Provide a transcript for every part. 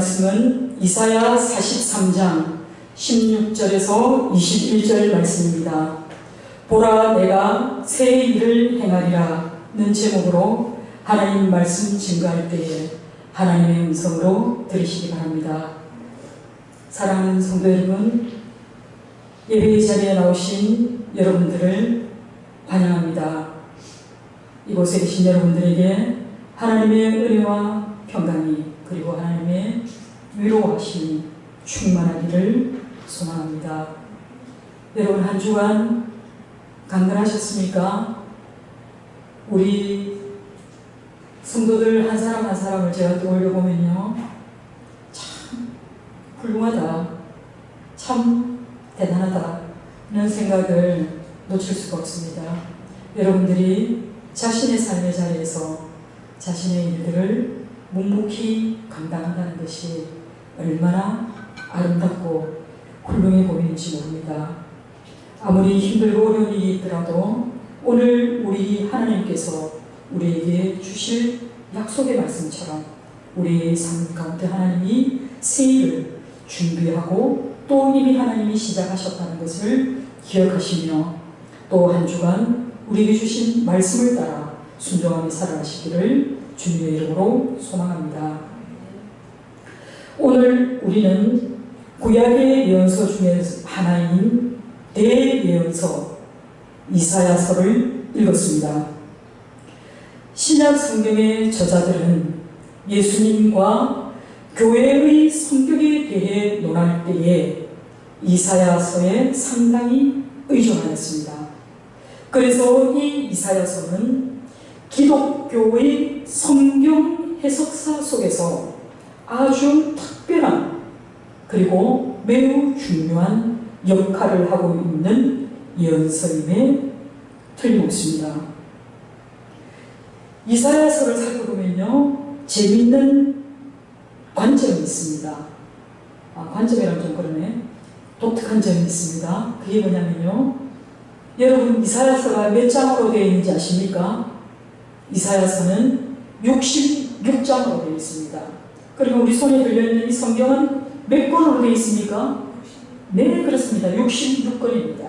말씀은 이사야 43장 16절에서 21절 말씀입니다. 보라, 내가 새 일을 행하리라는 제목으로 하나님 말씀 증거할 때에 하나님의 음성으로 들으시기 바랍니다. 사랑하는 성도 여러분, 예배 자리에 나오신 여러분들을 환영합니다. 이곳에 계신 여러분들에게 하나님의 은혜와 평강이, 그리고 하나님의 위로하심이 충만하기를 소망합니다. 여러분, 한 주간 강건하셨습니까? 우리 성도들 한 사람 한 사람을 제가 떠올려 보면요, 참 훌륭하다, 참 대단하다는 생각을 놓칠 수가 없습니다. 여러분들이 자신의 삶의 자리에서 자신의 일들을 묵묵히 감당한다는 것이 얼마나 아름답고 훌륭해 보이는지 모릅니다. 아무리 힘들고 어려운 일이 있더라도 오늘 우리 하나님께서 우리에게 주실 약속의 말씀처럼 우리의 삶 가운데 하나님이 새 일을 준비하고 또 이미 하나님이 시작하셨다는 것을 기억하시며 또 한 주간 우리에게 주신 말씀을 따라 순종하며 살아가시기를 주님의 이름으로 소망합니다. 오늘 우리는 구약의 예언서 중에 하나인 대예언서 이사야서를 읽었습니다. 신약 성경의 저자들은 예수님과 교회의 성격에 대해 논할 때에 이사야서에 상당히 의존하였습니다. 그래서 이 이사야서는 기독교의 성경 해석사 속에서 아주 특별한 그리고 매우 중요한 역할을 하고 있는 예언서임에 틀림없습니다. 이사야서를 살펴보면요, 재미있는 관점이 있습니다. 관점이라면 좀 그러네. 독특한 점이 있습니다. 그게 뭐냐면요, 여러분, 이사야서가 몇 장으로 되어 있는지 아십니까? 이사야서는 66장으로 되어 있습니다. 그리고 우리 손에 들려있는 이 성경은 몇 권으로 되어 있습니까? 네, 그렇습니다. 66권입니다.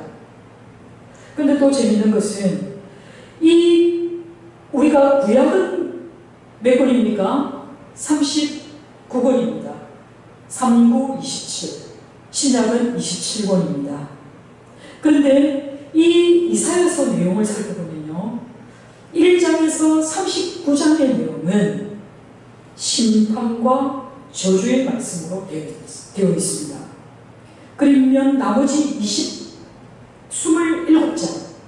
근데 또 재밌는 것은 우리가 구약은 몇 권입니까? 39권입니다. 39, 27. 신약은 27권입니다. 그런데 이 이사야서 내용을 살펴보면요, 1장에서 39장의 내용은 심판과 저주의 말씀으로 되어 있습니다. 그러면 나머지 27장,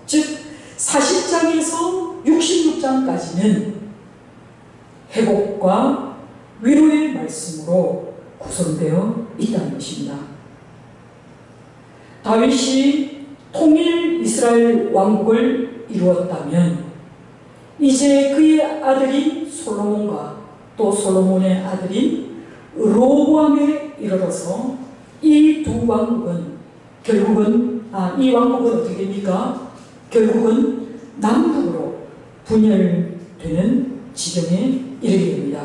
즉 40장에서 66장까지는 회복과 위로의 말씀으로 구성되어 있다는 것입니다. 다윗이 통일 이스라엘 왕국을 이루었다면 이제 그의 아들인 솔로몬과 또 솔로몬의 아들인 르호보암에 이르러서 이 두 왕국은 결국은 이 왕국은 어떻게 됩니까? 결국은 남북으로 분열되는 지경에 이르게 됩니다.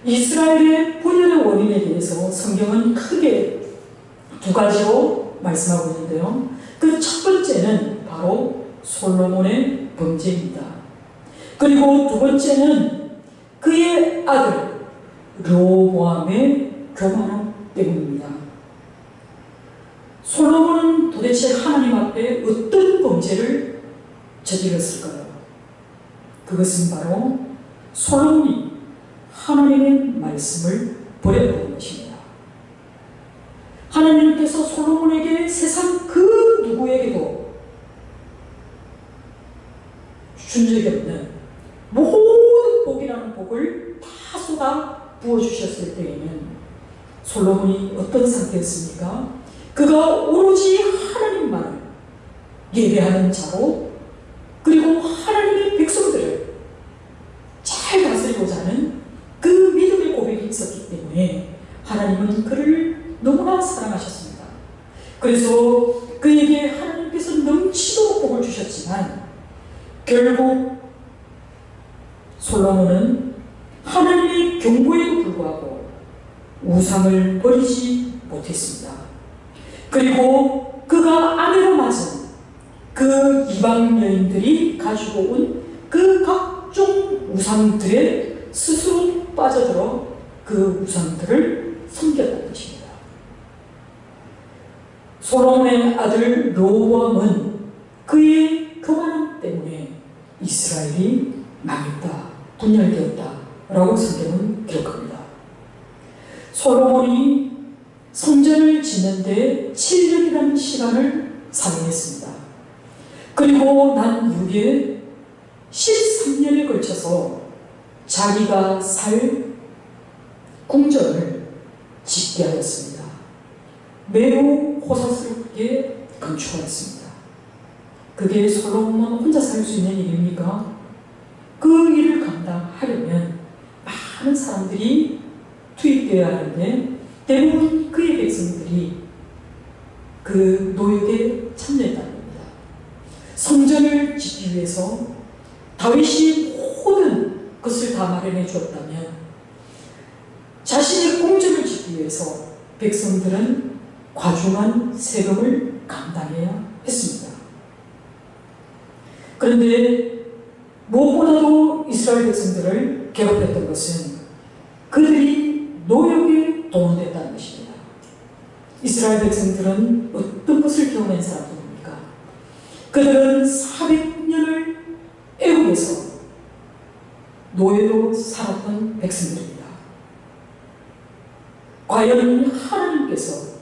이스라엘의 분열의 원인에 대해서 성경은 크게 두 가지로 말씀하고 있는데요, 그 첫 번째는 바로 솔로몬의 범죄입니다. 그리고 두 번째는 그의 아들 르호보암의 교만함 때문입니다. 솔로몬은 도대체 하나님 앞에 어떤 범죄를 저질렀을까요? 그것은 바로 솔로몬이 하나님의 말씀을 버렸다는 것입니다. 하나님께서 솔로몬에게 세상 그 누구에게도 준 적이 없는 모든 복이라는 복을 다 쏟아 부어주셨을 때에는 솔로몬이 어떤 상태였습니까? 그가 오로지 하나님만을 예배하는 자로, 그리고 하나님의 백성들을 잘 다스리고자 하는 그 믿음의 고백이 있었기 때문에 하나님은 그를 너무나 사랑하셨습니다. 그래서 그에게 하나님께서 넘치도록 복을 주셨지만 결국 솔로몬은 하나님의 경고에도 불구하고 우상을 버리지 못했습니다. 그리고 그가 아내로 맞은 그 이방 여인들이 가지고 온 그 각종 우상들에 스스로 빠져들어 그 우상들을 섬겼다는 것입니다. 솔로몬의 아들 르호보암은 그의 교만함 때문에 이스라엘이 망했다, 분열되었다 라고 성경은 기록합니다. 솔로몬이 성전을 짓는데 7년이라는 시간을 사용했습니다. 그리고 난 후에 13년에 걸쳐서 자기가 살 궁전을 짓게 하였습니다. 매우 호사스럽게 건축하였습니다. 그게 솔로몬 혼자 살 수 있는 일입니까? 그 일을 감당하려면 많은 사람들이 투입되어야 하는데 대부분 그의 백성들이 그 노역에 참여했다는 겁니다. 성전을 짓기 위해서 다윗이 모든 것을 다 마련해 주었다면 자신의 궁전을 짓기 위해서 백성들은 과중한 세금을 감당해야 했습니다. 그런데 무엇보다도 이스라엘 백성들을 괴롭혔던 것은 그들이 노역에 동원됐다는 것입니다. 이스라엘 백성들은 어떤 것을 경험한 사람들입니까? 그들은 400년을 애국에서 노예로 살았던 백성들입니다. 과연 하나님께서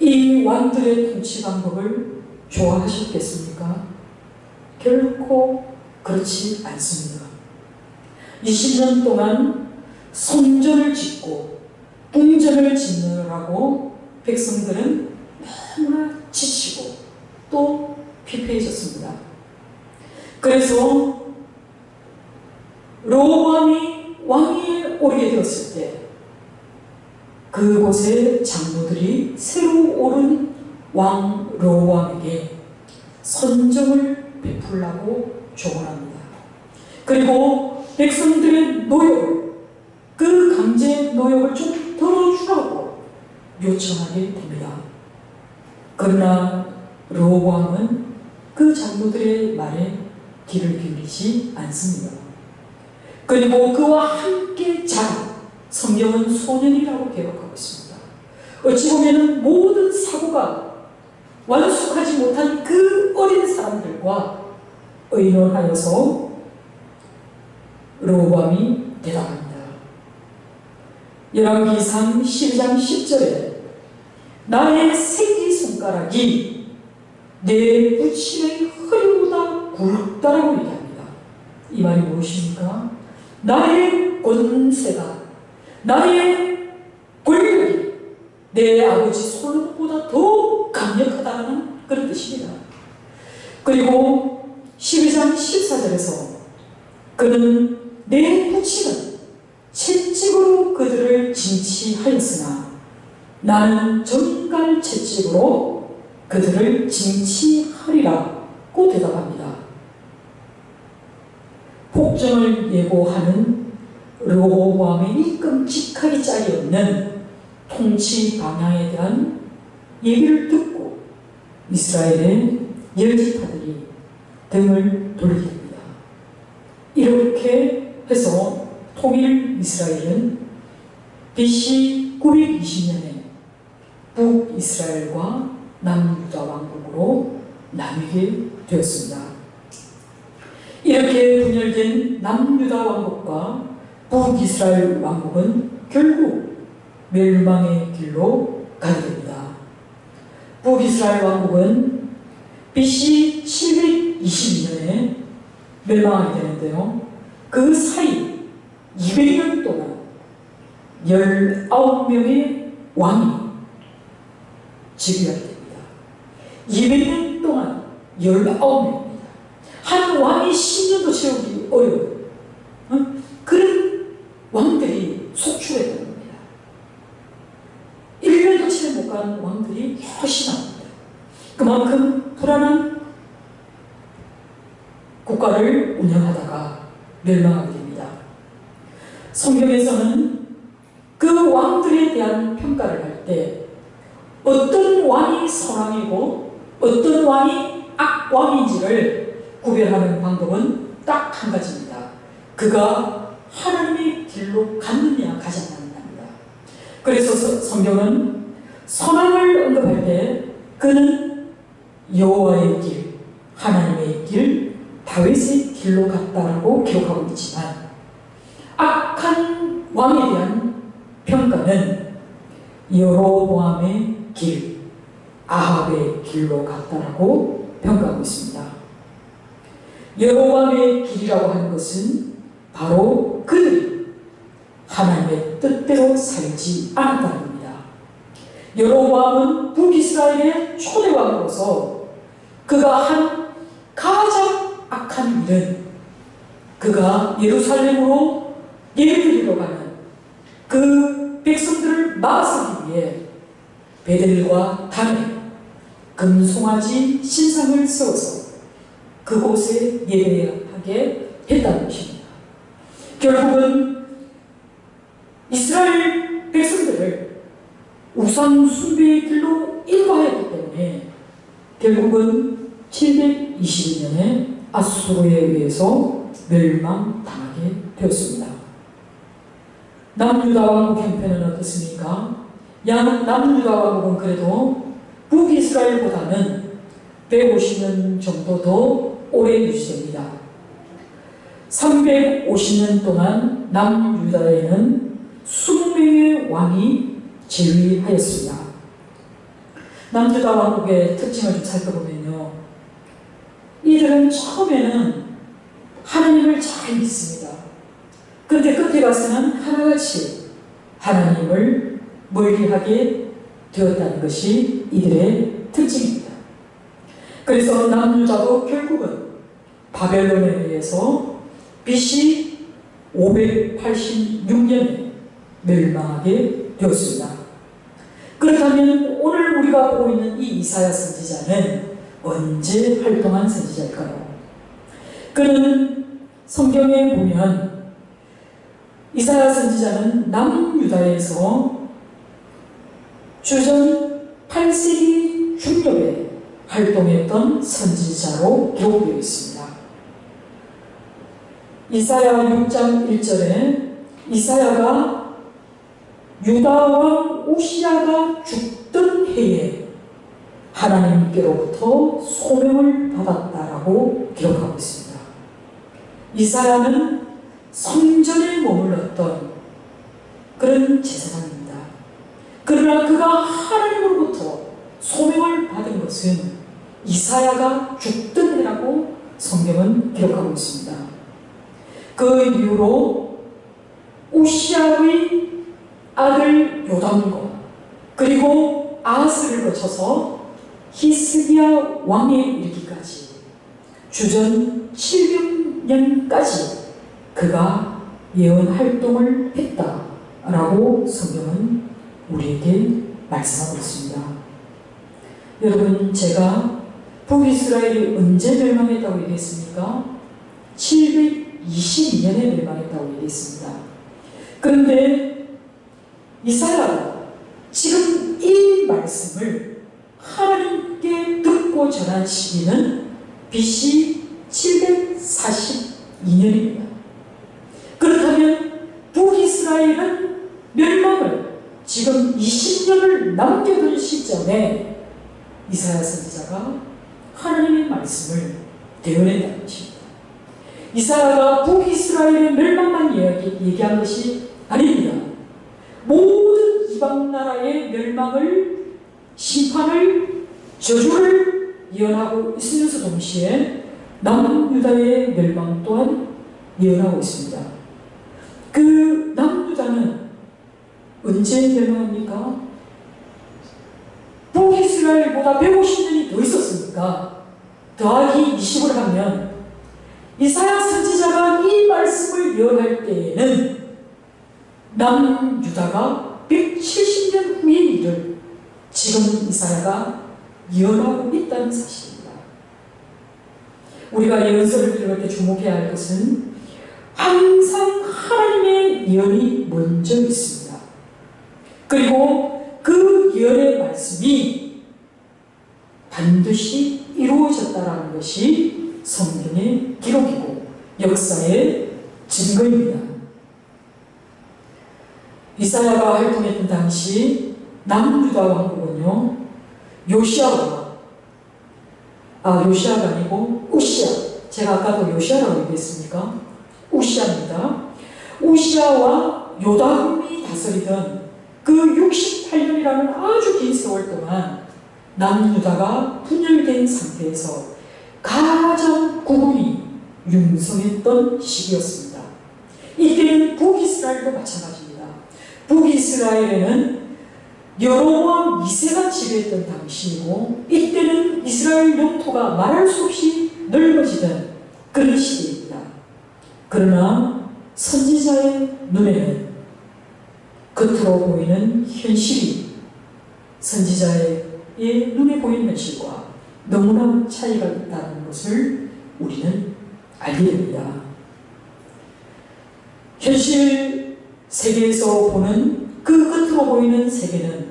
이 왕들의 통치 방법을 좋아하셨겠습니까? 결코 그렇지 않습니다. 20년 동안 성전을 짓고 궁전을 짓느라고 백성들은 너무나 지치고 또 피폐해졌습니다. 그래서 르호보암이 왕위에 오르게 되었을 때 그곳의 장로들이 새로 오른 왕 르호보암에게 선정을 베풀라고 조언합니다. 그리고 백성들의 노역을, 그 강제 노역을 좀 덜어주라고 요청하게 됩니다. 그러나 르호보암은 그 장로들의 말에 귀를 기울이지 않습니다. 그리고 그와 함께 자란 성경은 소년이라고 기록하고 있습니다. 어찌 보면 모든 사고가 완숙하지 못한 그 어린 사람들과 의논하여서 르호보암이 대답합니다. 열왕기상 12장 10절에 나의 새끼손가락이 내 부친의 허리보다 굵다라고 얘기합니다. 이 말이 무엇입니까? 나의 권세가, 나의 권력이 내 아버지 솔로몬보다 더 강력하다는 그런 뜻입니다. 그리고 12장 14절에서 그는 내 부친은 채찍으로 그들을 징치하였으나 나는 정갈 채찍으로 그들을 징치하리라고 대답합니다. 폭정을 예고하는 르호보암의 이 끔찍하기 짝이 없는 통치 방향에 대한 얘기를 듣고 이스라엘의 열지파들이 등을 돌리게 됩니다. 이렇게 해서 통일 이스라엘은 BC 920년에 북이스라엘과 남유다 왕국으로 나뉘게 되었습니다. 이렇게 분열된 남유다 왕국과 북이스라엘 왕국은 결국 멸망의 길로 가게 됩니다. 북이스라엘 왕국은 BC 722년에 멸망하게 되는데요. 그 사이 200년 동안 19명의 왕이 지배하게 됩니다. 200년 동안 19명입니다. 한 왕이 10년도 채우기 어려운 그런 왕들이 속출해 됩니다. 1년도 채 못 간 왕들이 훨씬 많습니다. 그만큼 불안한 국가를 운영하다가 멸망하게 됩니다. 성경에서는 그 그 왕들에 대한 평가를 할 때 어떤 왕이 선왕이고 어떤 왕이 악왕인지를 구별하는 방법은 딱 한 가지입니다. 그가 하나님의 길로 갔느냐 가지 않느냐입니다. 그래서 성경은 선왕을 언급할 때 그는 여호와의 길, 하나님의 길, 다윗의 길로 갔다라고 기록하고 있지만 악한 왕에 대한 평가는 여로보암의 길, 아합의 길로 갔다라고 평가하고 있습니다. 여로보암의 길이라고 하는 것은 바로 그들이 하나님의 뜻대로 살지 않았다는 겁니다. 여로보암은 북이스라엘의 초대왕으로서 그가 한 가장 악한 일은 그가 예루살렘으로 예배드리러 가는 그 백성들을 막아서기 위해 베델과 단에 금송아지 신상을 세워서 그곳에 예배하게 했다는 것입니다. 결국은 이스라엘 백성들을 우상 숭배의 길로 인도하였기 때문에 결국은 722년에 아수르에 의해서 멸망당하게 되었습니다. 남유다 왕국 형편은 어떻습니까? 남유다 왕국은 그래도 북이스라엘보다는 150년 정도 더 오래 유지됩니다. 350년 동안 남유다에는 20명의 왕이 재위하였습니다. 남유다 왕국의 특징을 좀 살펴보면요, 이들은 처음에는 하나님을 잘 믿습니다. 그런데 끝에 가서는 하나같이 하나님을 멀리하게 되었다는 것이 이들의 특징입니다. 그래서 남유다도 결국은 바벨론에 의해서 BC 586년에 멸망하게 되었습니다. 그렇다면 오늘 우리가 보고 있는 이 이사야 선지자는 언제 활동한 선지자일까요? 그는 성경에 보면 이사야 선지자는 남유다에서 주전 8세기 중엽에 활동했던 선지자로 기록되어 있습니다. 이사야 6장 1절에 이사야가 유다왕 우시야가 죽던 해에 하나님께로부터 소명을 받았다라고 기록하고 있습니다. 이사야는 성전에 머물렀던 그런 제사장입니다. 그러나 그가 하나님으로부터 소명을 받은 것은 이사야가 죽던 해라고 성경은 기록하고 있습니다. 그 이후로 우시야의 아들 요담과 그리고 아하스를 거쳐서 히스기야 왕에 이르기까지 주전 700년까지 그가 예언 활동을 했다라고 성경은 우리에게 말씀하고 있습니다. 여러분, 제가 북이스라엘이 언제 멸망했다고 얘기했습니까? 722년에 멸망했다고 얘기했습니다. 그런데 이사야가 지금 이 말씀을 하나님께 듣고 전한 시기는 BC 742년입니다. 그렇다면 북이스라엘은 멸망을 지금 20년을 남겨둔 시점에 이사야 선지자가 하나님의 말씀을 대언했다는 것입니다. 이사야가 북이스라엘의 멸망만 얘기한 것이 아닙니다. 모든 이방 나라의 멸망을, 심판을, 저주를 예언하고 있으면서 동시에 남유다의 멸망 또한 예언하고 있습니다. 그 남유다는 언제 멸망합니까? 북이스라엘보다 150년이 더 있었으니까 더하기 20을 하면 이사야 선지자가 이 말씀을 예언할 때에는 남유다가 170년 후의 일을 지금 이사야가 예언하고 있다는 사실입니다. 우리가 예언서를 읽을 때 주목해야 할 것은 항상 하나님의 예언이 먼저 있습니다. 그리고 그 예언의 말씀이 반드시 이루어졌다라는 것이 성경의 기록이고 역사의 증거입니다. 이사야가 활동했던 당시 남유다 왕국은요, 요시아가 아니고 우시아, 제가 아까도 요시아라고 얘기했습니까? 우시아입니다. 우시아와 요담이 다스리던 그 68년이라는 아주 긴 세월 동안 남유다가 분열된 상태에서 가장 국운이 융성했던 시기였습니다. 이때는 북이스라엘도 마찬가지입니다. 북이스라엘에는 여로보암 2세가 지배했던 당시이고, 이때는 이스라엘 영토가 말할 수 없이 넓어지던 그런 시기입니다. 그러나 선지자의 눈에는 겉으로 보이는 현실이 선지자의 눈에 보이는 현실과 너무나 차이가 있다는 것을 우리는 알게 됩니다. 현실 세계에서 보는 그 겉으로 보이는 세계는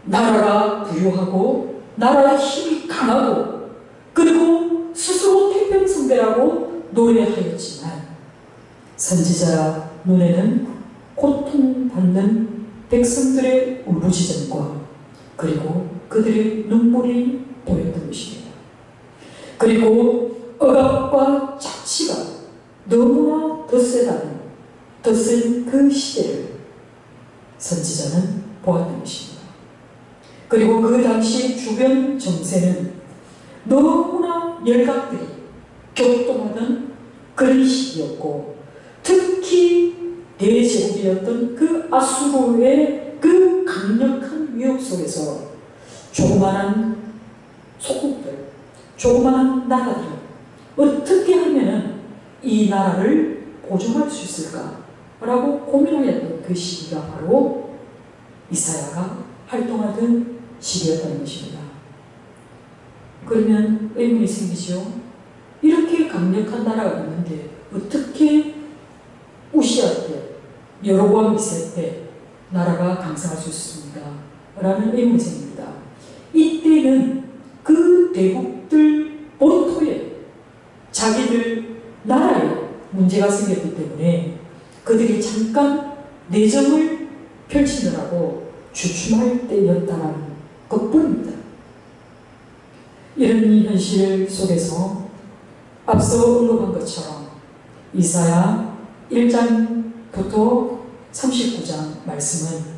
나라가 부유하고 나라의 힘이 강하고 그리고 스스로 태평성대라고 노래하였지만, 선지자 눈에는 고통받는 백성들의 울부짖음과 그리고 그들의 눈물이 보였던 것입니다. 그리고 억압과 착취가 너무나 더 센 그 시대를 선지자는 보았던 것입니다. 그리고 그 당시 주변 정세는 너무나 열강들이 격동하던 그런 시기였고, 특히 대제국이었던 그 아수르의 그 강력한 위협 속에서 조그마한 소국들, 조그마한 나라들, 어떻게 하면 이 나라를 보존할 수 있을까라고 고민하였던 그 시기가 바로 이사야가 활동하던 시기였다는 것입니다. 그러면 의문이 생기죠. 이렇게 강력한 나라가 있는데 어떻게 우시아 때, 여로보암 2세 때 나라가 강성할 수 있습니까? 라는 의문이 생깁니다. 이때는 그 대국들 본토에 자기들 나라에 문제가 생겼기 때문에 그들이 잠깐 내정을 펼치느라고 주춤할 때였다는 것뿐입니다. 이런 현실 속에서 앞서 언급한 것처럼 이사야 1장부터 39장 말씀은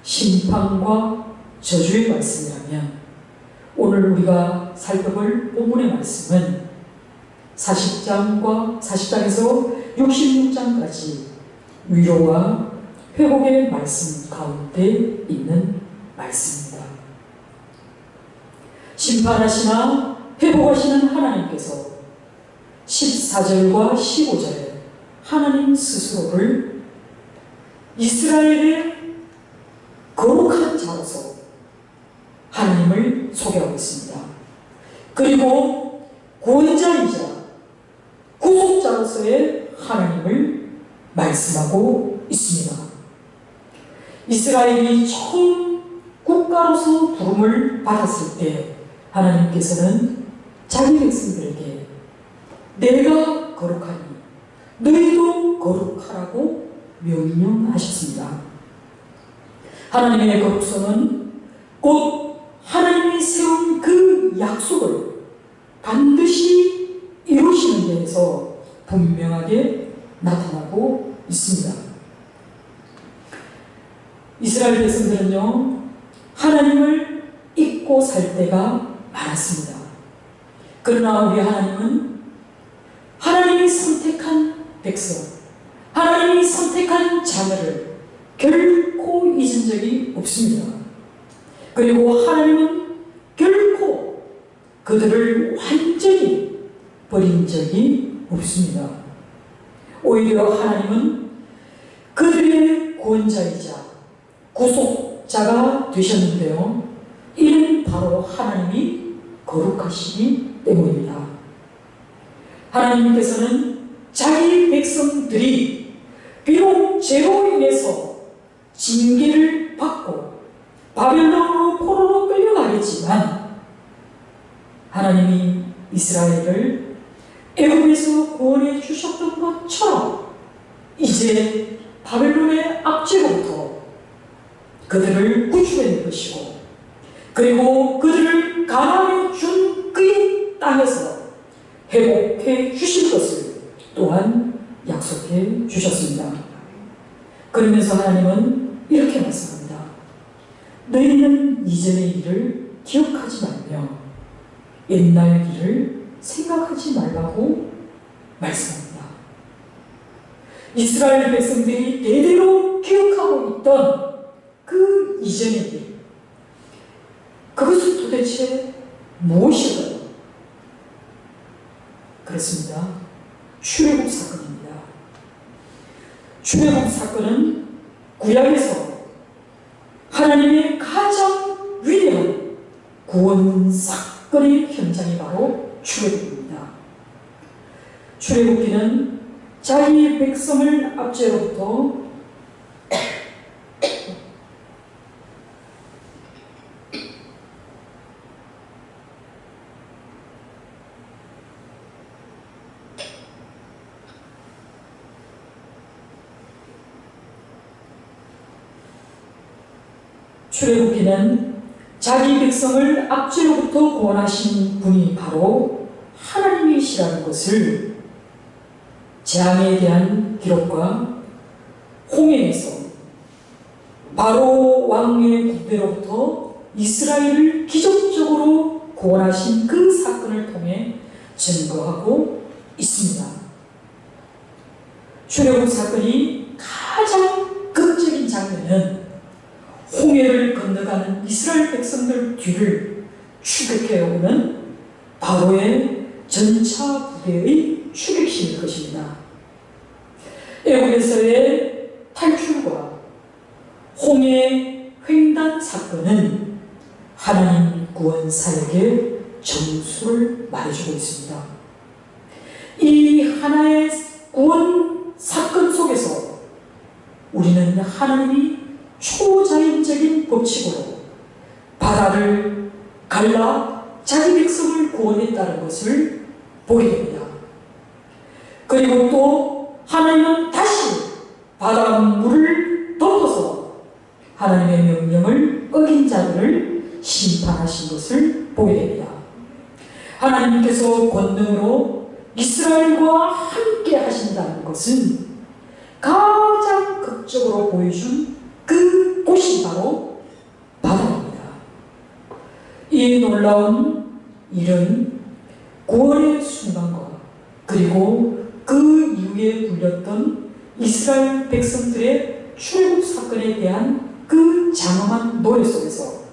심판과 저주의 말씀이라면, 오늘 우리가 살펴볼 본문의 말씀은 40장에서 66장까지 위로와 회복의 말씀 가운데 있는 말씀입니다. 심판하시나 회복하시는 하나님께서 14절과 15절에 하나님 스스로를 이스라엘의 거룩한 자로서 하나님을 소개하고 있습니다. 그리고 구원자이자 구속자로서의 하나님을 말씀하고 있습니다. 이스라엘이 처음 국가로서 부름을 받았을 때 하나님께서는 자기 백성들에게 내가 거룩하니 너희도 거룩하라고 명령하셨습니다. 하나님의 거룩성은 곧 하나님이 세운 그 약속을 반드시 이루시는 데에서 분명하게 나타나고 있습니다. 이스라엘 백성들은요, 하나님을 잊고 살 때가 많았습니다. 그러나 우리 하나님은 하나님이 선택한 백성, 하나님이 선택한 자녀를 결코 잊은 적이 없습니다. 그리고 하나님은 결코 그들을 완전히 버린 적이 없습니다. 오히려 하나님은 그들의 구원자이자 구속자가 되셨는데요, 이는 바로 하나님이 거룩하시기 때문입니다. 하나님께서는 자기 백성들이 비록 죄로 인해서 징계를 받고 바벨론으로 포로로 끌려가겠지만 하나님이 이스라엘을 애굽에서 구원해 주셨던 것처럼 이제 바벨론의 압제로부터 그들을 구출해낼 것이고, 그리고 그들을 가나안에 준 그의 땅에서 회복해 주실 것을 또한 약속해 주셨습니다. 그러면서 하나님은 이렇게 말씀합니다. 너희는 이전의 일을 기억하지 말며 옛날 일을 생각하지 말라고 말씀합니다. 이스라엘 백성들이 대대로 기억하고 있던 그 이전의 일, 그것은 도대체 무엇일까요? 그렇습니다. 출애굽 사건입니다. 출애굽 사건은 구약에서 하나님의 가장 위대한 구원 사건의 현장이 바로 출애굽입니다. 출애굽기는 자기 백성을 압제로부터 출애굽기는 자기 백성을 압제로부터 구원하신 분이 바로 하나님이시라는 것을 재앙에 대한 기록과 홍해에서 바로 왕의 군대로부터 이스라엘을 기적적으로 구원하신 그 사건을 통해 증거하고 있습니다. 출애굽 사건이 가장 극적인 장면은 홍해를 건너가는 이스라엘 백성들 뒤를 추격해오는 바로의 전차 부대의 추격심일 것입니다. 애굽에서의 탈출과 홍해 횡단 사건은 하나님 구원 사역의 정수를 말해주고 있습니다. 이 하나의 구원 사건 속에서 우리는 하나님이 초자연적인 법칙으로 바다를 갈라 자기 백성을 구원했다는 것을 보게 됩니다. 그리고 또 하나님은 다시 바닷물을 덮어서 하나님의 명령을 어긴 자들을 심판하신 것을 보게 됩니다. 하나님께서 권능으로 이스라엘과 함께 하신다는 것은 가장 극적으로 보여준 그 곳이 바로 바다입니다. 이 놀라운 일은 구원의 순간과 그리고 그 이후에 불렸던 이스라엘 백성들의 출애굽 사건에 대한 그 장엄한 노래 속에서,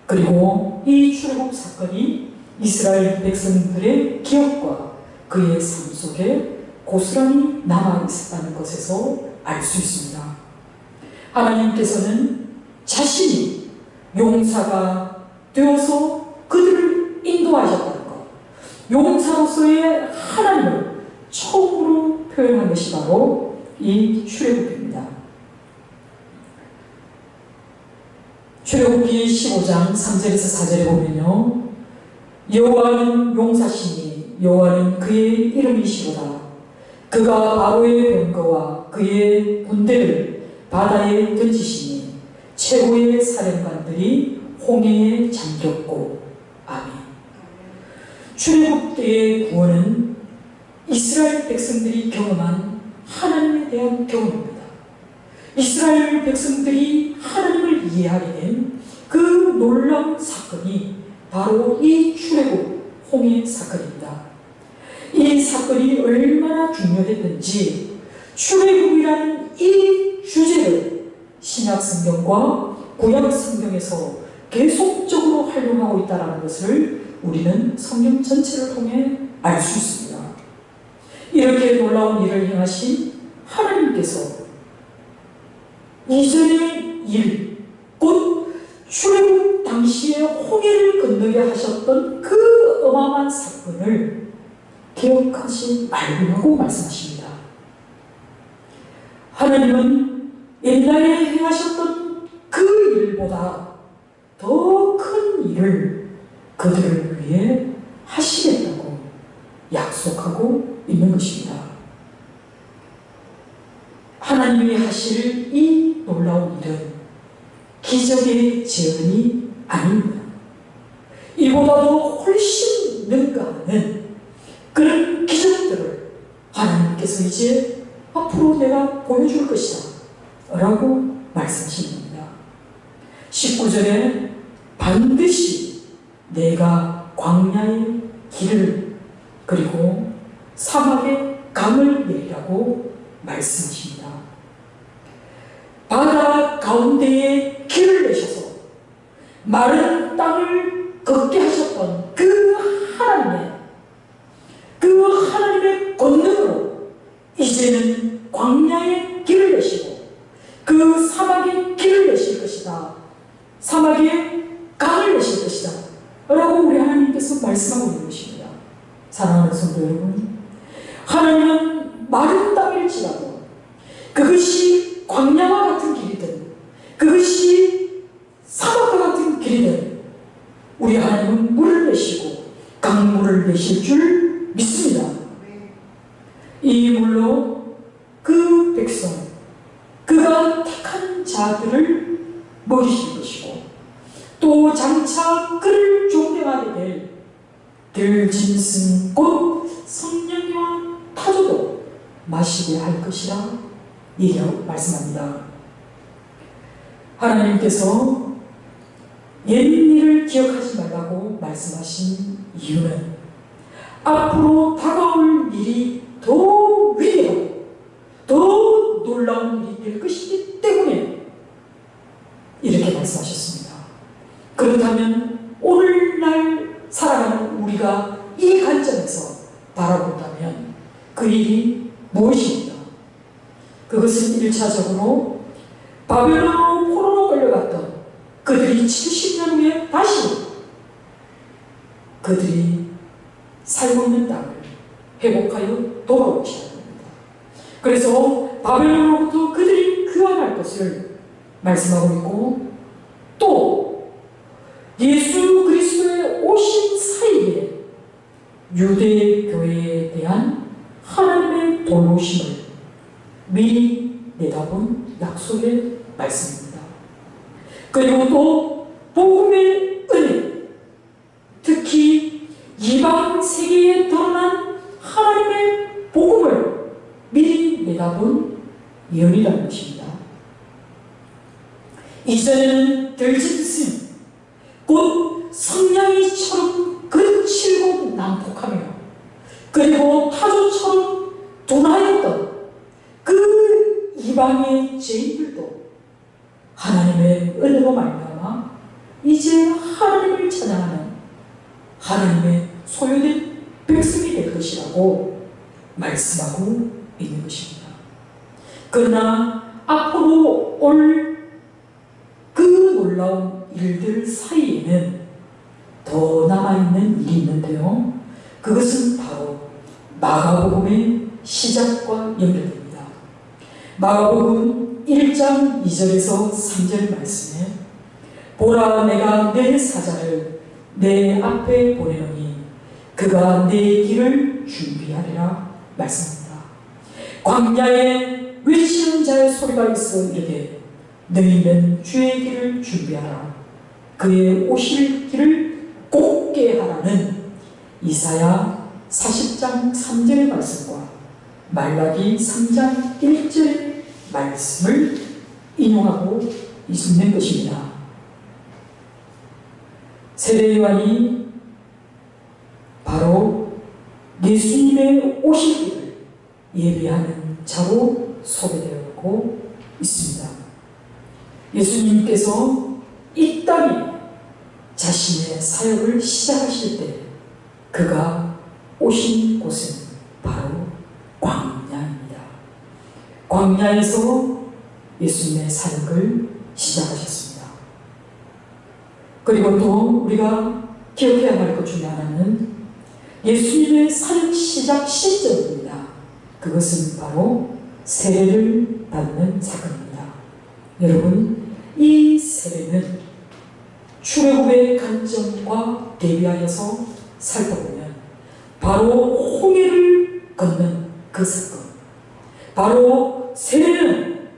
그리고 이 출애굽 사건이 이스라엘 백성들의 기억과 그의 삶 속에 고스란히 남아있었다는 것에서 알 수 있습니다. 하나님께서는 자신이 용사가 되어서 그들을 인도하셨다는 것, 용사로서의 하나님을 처음으로 표현한 것이 바로 이 출애굽입니다. 출애굽기 15장 3절에서 4절에 보면요, 여호와는 용사시니 여호와는 그의 이름이시로다. 그가 바로의 병거와 그의 군대를 바다에 던지시니 최고의 사령관들이 홍해에 잠겼고. 아멘. 출애굽 때의 구원은 이스라엘 백성들이 경험한 하나님에 대한 경험입니다. 이스라엘 백성들이 하나님을 이해하게 된 그 놀라운 사건이 바로 이 출애굽 홍해 사건입니다. 이 사건이 얼마나 중요했던지 출애굽이라는 이 주제를 신약 성경과 구약 성경에서 계속적으로 활용하고 있다는 것을 우리는 성경 전체를 통해 알 수 있습니다. 이렇게 놀라운 일을 행하신 하나님께서 이전의 일, 곧 출애굽 당시에 홍해를 건너게 하셨던 그 어마어마한 사건을 기억하지 말라고 말씀하십니다. 하나님은 옛날에 행하셨던 그 일보다 더 큰 일을 그들을 위해 하시겠다고 약속하고 있는 것입니다. 하나님이 하실 이 놀라운 일은 기적의 재현이 아닙니다. 이보다도 훨씬 능가하는 그런 기적들을 하나님께서 이제 앞으로 내가 보여줄 것이다 라고 말씀하시는 겁니다. 19절에 반드시 내가 광야의 길을 그리고 사막의 강을 내리라고 말씀하십니다. 바다 가운데에 길을 내셔서 마른 땅을 걷게 하셨던 그 하나님의 권능으로 이제는 광야의 길을 내시고 그 사막의 길을 내실 것이다. 사막의 강을 내실 것이다 라고 우리 하나님께서 말씀하고 있는 것입니다. 사랑하는 성도 여러분, 하나님은 마른 땅일지라도 그것이 광야와 같은 길이든 그것이 사막과 같은 길이든 우리 하나님은 물을 내시고 강물을 내실 줄 믿습니다. 이 물로 그 백성, 그가 택한 자들을 먹이실 것이고 또 장차 그를 존경하게 될 들짐승 곧 성령이와 타조도 마시게 할 것이라 얘기하고 말씀합니다. 하나님께서 옛일을 기억하지 말라고 말씀하신 이유는 앞으로 다가올 일이 더 위대하고 더 놀라운 일이 될 것이기 때문에 이렇게 말씀하셨습니다. 그렇다면 오늘날 살아가는 우리가 이 관점에서 바라본다면 그 일이 무엇입니까? 그것은 1차적으로 바벨론으로 포로로 끌려갔던 그들이 70년 후에 다시 그들이 살고 있는 땅을 회복하여 돌아오시는 겁니다. 그래서 바벨론으로부터 그들이 귀환할 것을 말씀하고 있고 또 예수 그리스도의 오신 사이에 유대 교회에 대한 하나님의 돌보심을 미리 내다본 약속의 말씀입니다. 그리고 또 복음의 은혜, 특히 이방 세계에 드러난 하나님의 복음을 미리 내다본 예언이라는 것입니다. 이전에는 들짐승 곧 성냥이처럼 거칠고 난폭하며 그리고 타조처럼 둔하였던 그 이방의 죄인들도 하나님의 은혜로 말미암아 이제 하나님을 찬양하는 하나님의 소유된 백성이 될 것이라고 말씀하고 있는 것입니다. 그러나 앞으로 올 그 놀라운 일들 사이에는 더 남아있는 일이 있는데요. 그것은 바로 마가복음의 시작과 연결됩니다. 마가복음 1장 2절에서 3절 말씀에 보라 내가 내 사자를 내 앞에 보내노니 그가 내 길을 준비하리라 말씀합니다. 광야에 외치는 자의 소리가 있어 이르되 너희는 주의 길을 준비하라 그의 오실 길을 곱게 하라는 이사야 40장 3절의 말씀과 말라기 3장 1절의 말씀을 인용하고 있는 것입니다. 세례요한이 바로 예수님의 오실 길을 예비하는 자로 소개되고 있습니다. 예수님께서 이 땅에 자신의 사역을 시작하실 때 그가 오신 곳은 바로 광야입니다. 광야에서 예수님의 사역을 시작하셨습니다. 그리고 또 우리가 기억해야 할 것 중에 하나는 예수님의 사역 시작 시점입니다. 그것은 바로 세례를 받는 사건입니다. 여러분, 이 세례는 출애굽의 관점과 대비하여서 살펴보면 바로 홍해를 건넌 그 사건, 바로 세례는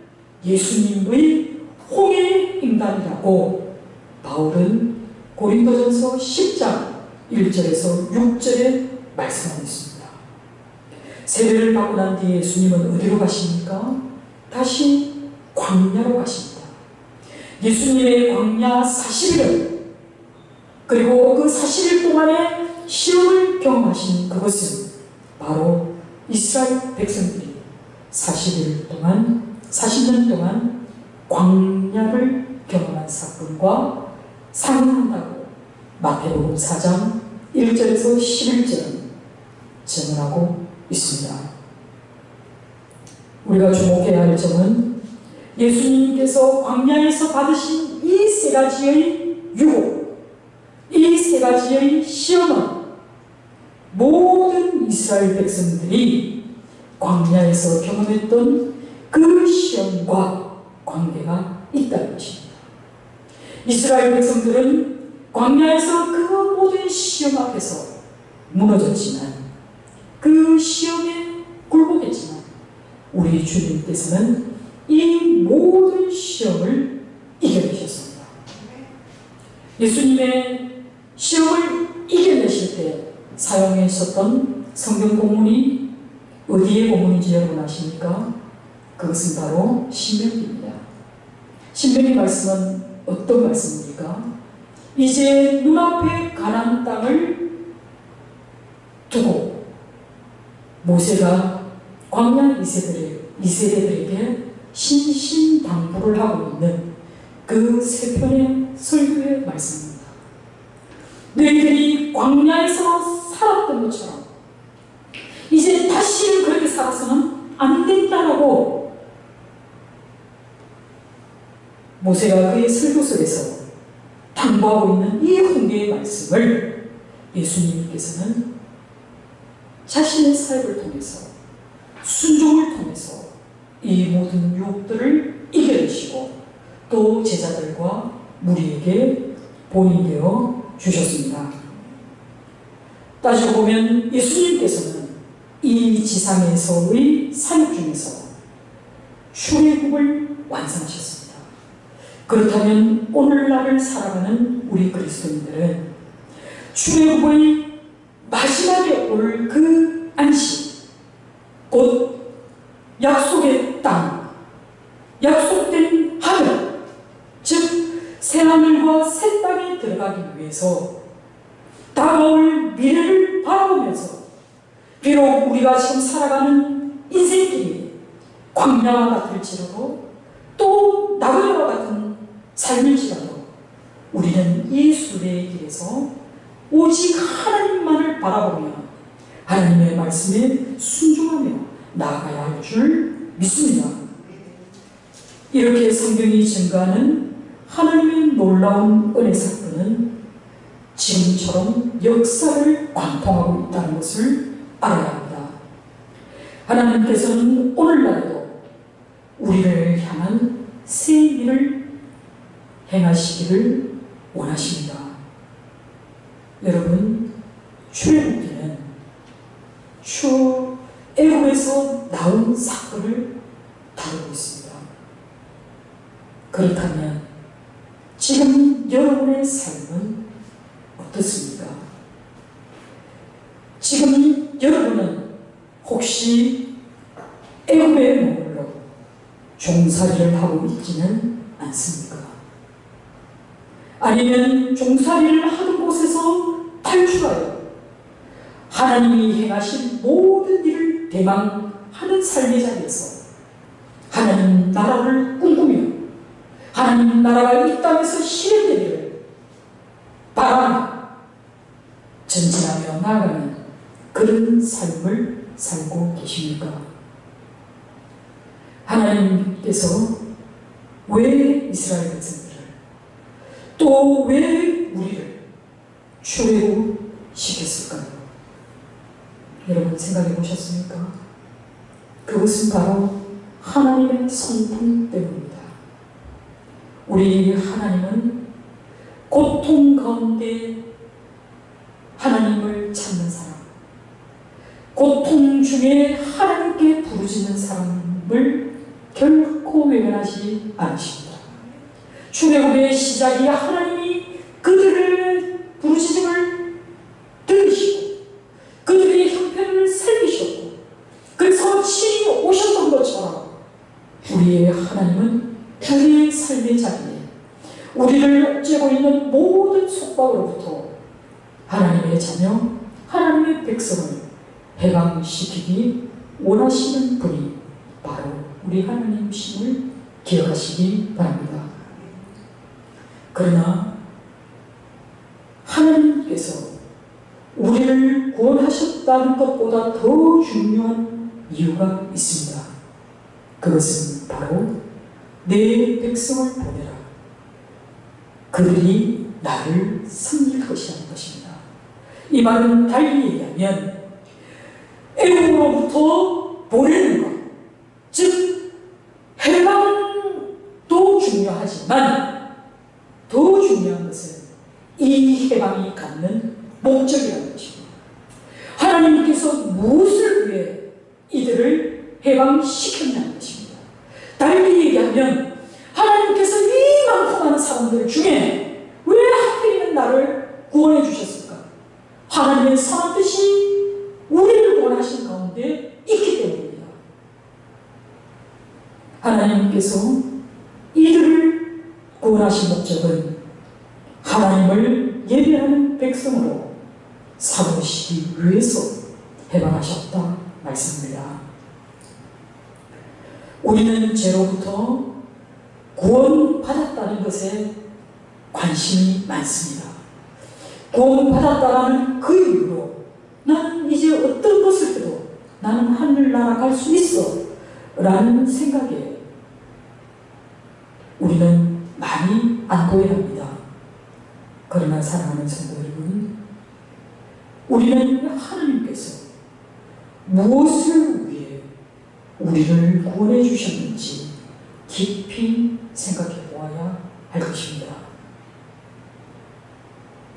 예수님의 홍해 횡단이라고 바울은 고린도전서 10장 1절에서 6절에 말씀하고 있습니다. 세례를 받고 난 뒤에 예수님은 어디로 가십니까? 다시 광야로 가십니다. 예수님의 광야 40일은, 그리고 그 40일 동안의 시험을 경험하신 그것은 바로 이스라엘 백성들이 40년 동안 광야를 경험한 사건과 상응한다고 마태복음 4장 1절에서 11절은 증언하고 있습니다. 우리가 주목해야 할 점은 예수님께서 광야에서 받으신 이 세 가지의 유혹, 이 세 가지의 시험은 모든 이스라엘 백성들이 광야에서 경험했던 그 시험과 관계가 있다는 것입니다. 이스라엘 백성들은 광야에서 그 모든 시험 앞에서 무너졌지만, 그 시험에 굴복했지만, 우리 주님께서는 이 모든 시험을 이겨내셨습니다. 예수님의 시험을 이겨내실 때 사용하셨던 성경 본문이 어디의 본문인지 여러분 아십니까? 그것은 바로 신명기입니다. 신명기 말씀은 어떤 말씀입니까? 이제 눈앞에 가나안 땅을 두고 모세가 광야 이세대들에게 신신당부를 하고 있는 그 세 편의 설교의 말씀입니다. 너희들이 광야에서 살았던 것처럼 이제 다시 그렇게 살아서는 안 된다라고 모세가 그의 설교 속에서 당부하고 있는 이 훈계의 말씀을 예수님께서는 자신의 사역을 통해서, 순종을 통해서 이 모든 유혹들을 이겨내시고 또 제자들과 무리에게 본인되어 주셨습니다. 따지고 보면 예수님께서는 이 지상에서의 사역 중에서 출애굽을 완성하셨습니다. 그렇다면 오늘날을 살아가는 우리 그리스도인들은 출애굽의 마지막에 올 그 안식, 곧 약속의 땅, 약속된 하늘, 즉 새하늘과 새 땅에 들어가기 위해서 다가올 미래를 바라보면서 비록 우리가 지금 살아가는 인생길이 광야와 같을지라도 또 나그네와 같은 삶일지라도 우리는 이 순례의 길에서 오직 하나님만을 바라보며 하나님의 말씀에 순종하며 나아가야 할 줄 믿습니다. 이렇게 성경이 증거하는 하나님의 놀라운 은혜 사건은 지금처럼 역사를 관통하고 있다는 것을 알아야 합니다. 하나님께서는 오늘날에도 우리를 향한 새 일을 행하시기를 원하십니다. 여러분, 출애굽기는 애굽에서 나온 사건을 다루고 있습니다. 그렇다면 지금 여러분의 삶은 어떻습니까? 지금 여러분은 혹시 애굽에 머물러 종살이를 하고 있지는 않습니까? 아니면 종살이를 하는 곳에서 탈출하여 하나님이 행하신 모든 일을 대망하는 삶의 자리에서 하나님 나라를 꿈꾸며 하나님 나라가 이 땅에서 실현되기를 바라며 전진하며 나아가는 그런 삶을 살고 계십니까? 하나님께서 왜 이스라엘 백성들을 또 왜 우리를 출애굽시켰을까요? 여러분 생각해 보셨습니까? 그것은 바로 하나님의 성품 때문입니다. 우리 하나님은 고통 가운데 하나님을 찾는 사람, 고통 중에 하나님께 부르짖는 사람을 결코 외면하지 않으십니다. 출애굽의 시작이 하나님이 그들의 부르짖음을 들으시고 그들의 형편을 살피셨고 그래서 친히 오셨던 것처럼 우리의 하나님은 우리의 삶의 자리에 우리를 옥죄고 있는 모든 속박으로부터 하나님의 자녀, 하나님의 백성을 해방시키기 원하시는 분이 바로 우리 하나님이심을 기억하시기 바랍니다. 그러나 하나님께서 우리를 구원하셨다는 것보다 더 중요한 이유가 있습니다. 그것은 바로 내 백성을 보내라. 그들이 나를 섬길 것이라는 것입니다. 이 말은 달리 얘기하면 애국으로부터 보내는 것, 즉 해방도 중요하지만 더 중요한 것은 이 해방이 갖는 목적이라는 것입니다. 하나님께서 무엇을 위해 이들을 해방시켰냐는 것입니다. 달리 얘기하면 하나님께서 이만큼 많은 사람들 중에 왜 하필이면 나를 구원해 주셨을까? 하나님의 선한 뜻이 우리를 구원하신 가운데 있기 때문입니다. 하나님께서 이들을 구원하신 목적은 하나님을 예배하는 백성으로 삼으시기 위해서 해방하셨다 말씀입니다. 우리는 죄로부터 구원받았다는 것에 관심이 많습니다. 구원받았다라는 그 이유로 나는 이제 어떤 것을 해도 나는 하늘나라 갈 수 있어 라는 생각에 우리는 많이 안도해합니다. 그러나 사랑하는 성도 여러분, 우리는 하나님께서 무엇을 위해 우리를 구원해 주셨는지 깊이 생각해 보아야 할 것입니다.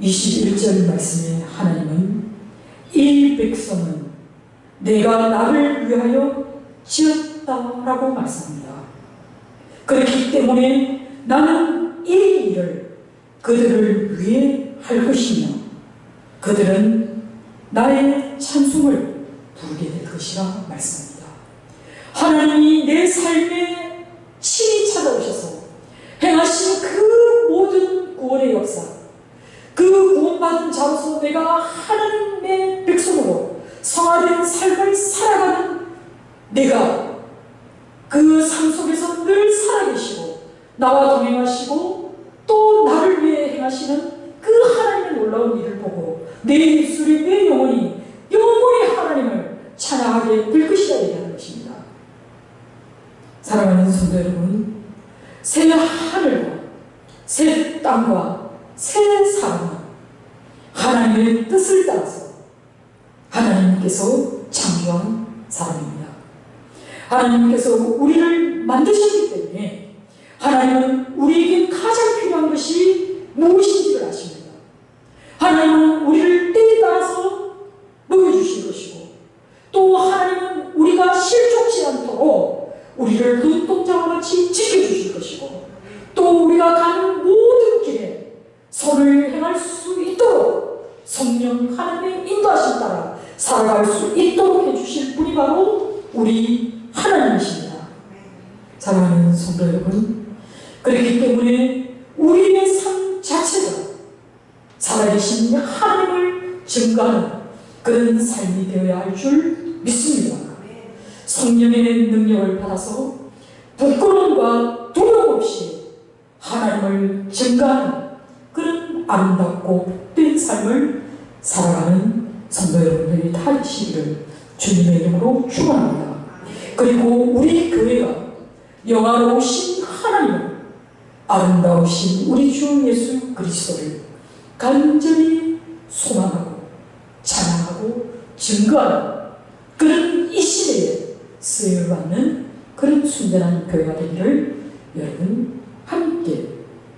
21절 말씀에 하나님은 이 백성은 내가 나를 위하여 지었다라고 말씀합니다. 그렇기 때문에 나는 이 일을 그들을 위해 할 것이며 그들은 나의 찬송을 부르게 될 것이라 말씀합니다. 하나님이 내 삶에 친히 찾아오셔서 행하신 그 모든 구원의 역사, 그 구원받은 자로서 내가 하나님의 백성으로 성화된 삶을 살아가는 내가 그 삶 속에서 늘 살아계시고 나와 동행하시고 또 나를 위해 행하시는 그 하나님의 놀라운 일을 보고 내 입술이 내 영혼이 하나님을 찬양하게 될 것이라 얘기하는 것입니다. 사랑하는 성도 여러분, 새 하늘과 새 땅과 새 사람은 하나님의 뜻을 따라서 하나님께서 창조한 사람입니다. 하나님께서 우리를 만드셨기 때문에 하나님은 우리에게 가장 필요한 것이 무엇인지를 아십니다. 하나님은 우리를 때에 따라서 먹여주실 것이고 또 하나님은 우리가 실족치 않도록 우리를 눈동자와 같이 지켜주실 것이고 또 우리가 가는 모든 길에 선을 행할 수 있도록 성령 하나님의 인도하심 따라 살아갈 수 있도록 해주실 분이 바로 우리 하나님이십니다. 사랑하는 성도 여러분, 그렇기 때문에 우리의 삶 자체가 살아계신 하나님을 증거하는 그런 삶이 되어야 할 줄 믿습니다. 성령의 능력을 받아서 부끄러움과 두려움 없이 하나님을 증거하는 그런 아름답고 복된 삶을 살아가는 성도 여러분들이 다 되시기를 주님의 이름으로 축원합니다. 그리고 우리 교회가 영화로우신 하나님을, 아름다우신 우리 주 예수 그리스도를 간절히 소망하고 찬양하고 증거하는 그런 이 시대에 쓰여받는 그런 순전한 교회가 되기를 여러분 함께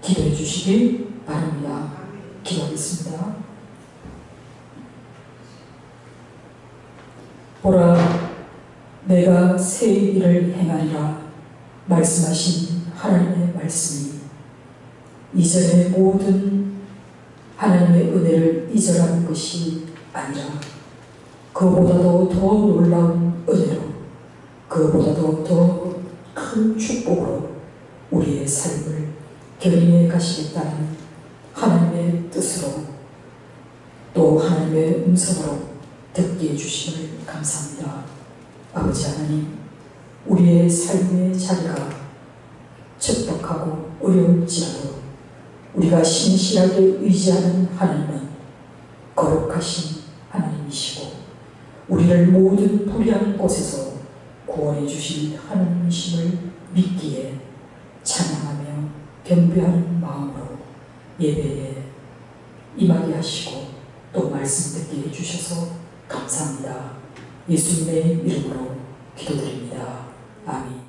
기도해 주시기 바랍니다. 기도하겠습니다. 보라, 내가 새 일을 행하리라 말씀하신 하나님의 말씀이 이전의 모든 하나님의 은혜를 이전하는 것이 아니라 그보다도 더 놀라운 은혜로, 그보다도 더 큰 축복으로 우리의 삶을 견인해 가시겠다는 하나님의 뜻으로, 또 하나님의 음성으로 듣게 해주심을 감사합니다. 아버지 하나님, 우리의 삶의 자리가 척박하고 어려울지라도 우리가 신실하게 의지하는 하나님은 거룩하신 하나님이시고 우리를 모든 불의한 곳에서 구원해 주신 하나님이심을 믿기에 찬양하며 경배하는 마음으로 예배에 임하게 하시고 또 말씀 듣게 해주셔서 감사합니다. 예수님의 이름으로 기도드립니다. 아멘.